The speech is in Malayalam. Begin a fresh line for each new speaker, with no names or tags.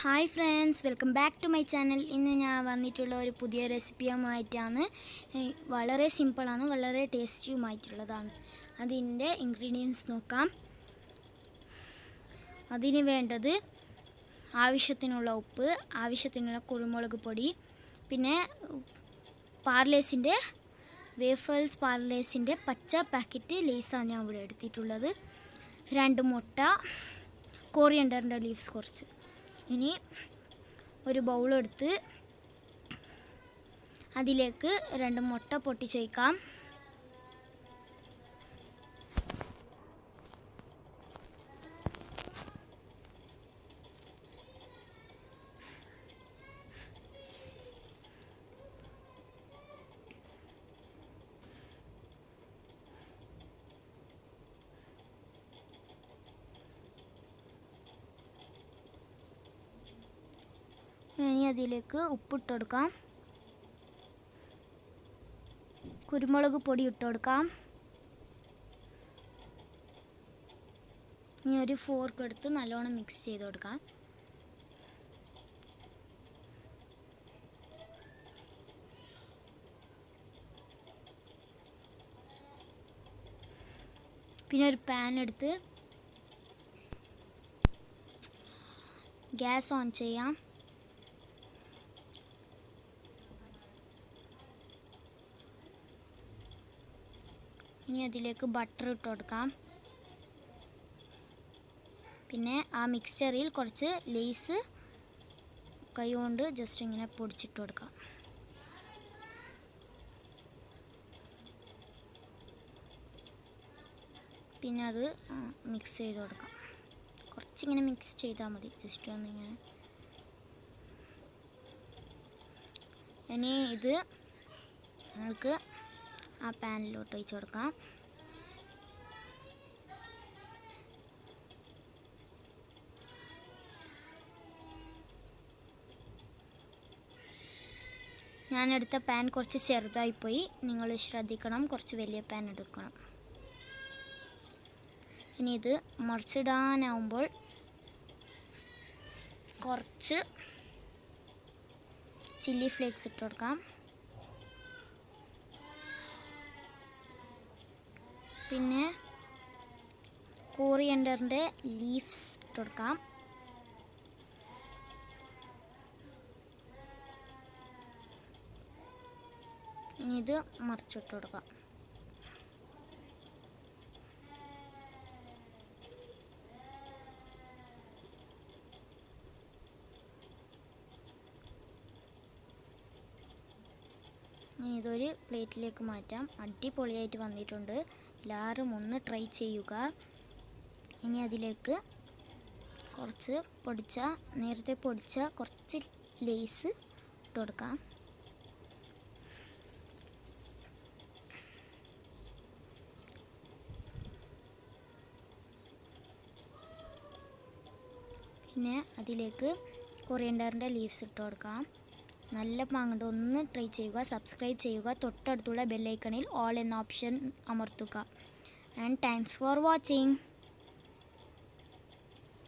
Hi friends, welcome back to my channel. ഇന്ന് ഞാൻ വന്നിട്ടുള്ള ഒരു പുതിയ റെസിപ്പിയുമായിട്ടാണ്. വളരെ സിമ്പിളാണ്, വളരെ ടേസ്റ്റിയുമായിട്ടുള്ളതാണ്. അതിൻ്റെ ഇൻഗ്രീഡിയൻസ് നോക്കാം. അതിന് വേണ്ടത് ആവശ്യത്തിനുള്ള ഉപ്പ്, ആവശ്യത്തിനുള്ള കുരുമുളക് പൊടി, പിന്നെ പാർലേസിൻ്റെ വേഫേഴ്സ് പാർലേസിൻ്റെ പച്ച പാക്കറ്റ് ലേസാണ് ഞാൻ ഇവിടെ എടുത്തിട്ടുള്ളത്. 2 മുട്ട, കോറിയൻഡറിൻ്റെ ലീവ്സ് കുറച്ച്. ഇനി ഒരു ബൗളെടുത്ത് അതിലേക്ക് 2 മുട്ട പൊട്ടിച്ച് വയ്ക്കാം. ഇനി അതിലേക്ക് ഉപ്പിട്ട് കൊടുക്കാം, കുരുമുളക് പൊടി ഇട്ട് കൊടുക്കാം. ഇനി ഒരു ഫോർക്ക് എടുത്ത് നല്ലോണം മിക്സ് ചെയ്ത് കൊടുക്കാം. പിന്നെ ഒരു പാൻ എടുത്ത് ഗ്യാസ് ഓൺ ചെയ്യാം. ഇനി അതിലേക്ക് ബട്ടർ ഇട്ട് കൊടുക്കാം. പിന്നെ ആ മിക്സ്ചറിൽ കുറച്ച് ലേസ് കൈ കൊണ്ട് ജസ്റ്റ് ഇങ്ങനെ പൊടിച്ചിട്ട് കൊടുക്കാം. പിന്നെ അത് മിക്സ് ചെയ്ത് കൊടുക്കാം. കുറച്ചിങ്ങനെ മിക്സ് ചെയ്താൽ മതി, ജസ്റ്റ് ഒന്നിങ്ങനെ. ഇനി ഇത് നമുക്ക് ആ പാനിലോട്ട് ഒഴിച്ച് കൊടുക്കാം. ഞാനെടുത്ത പാൻ കുറച്ച് ചെറുതായിപ്പോയി, നിങ്ങൾ ശ്രദ്ധിക്കണം, കുറച്ച് വലിയ പാൻ എടുക്കണം. ഇനി ഇത് മറിച്ചിടാനാവുമ്പോൾ കുറച്ച് ചില്ലി ഫ്ലേക്സ് ഇട്ട് കൊടുക്കാം. പിന്നെ കോറിയൻഡറിൻ്റെ ലീവ്സ് ഇട്ട് കൊടുക്കാം. ഇനി ഇത് മറിച്ചിട്ട് കൊടുക്കാം. ഇനി ഇതൊരു പ്ലേറ്റിലേക്ക് മാറ്റാം. അടിപൊളിയായിട്ട് വന്നിട്ടുണ്ട്. എല്ലാവരും ഒന്ന് ട്രൈ ചെയ്യുക. ഇനി അതിലേക്ക് കുറച്ച് നേരത്തെ പൊടിച്ച കുറച്ച് ലേസ് ഇട്ട് കൊടുക്കാം. പിന്നെ അതിലേക്ക് കൊറിയൻഡറിൻ്റെ ലീവ്സ് ഇട്ട് കൊടുക്കാം. നല്ല പാങ്ങുണ്ട്, ഒന്ന് ട്രൈ ചെയ്യുക. സബ്സ്ക്രൈബ് ചെയ്യുക. തൊട്ടടുത്തുള്ള ബെല്ലൈക്കണിൽ ഓൾ എന്ന ഓപ്ഷൻ അമർത്തുക. And thanks for watching.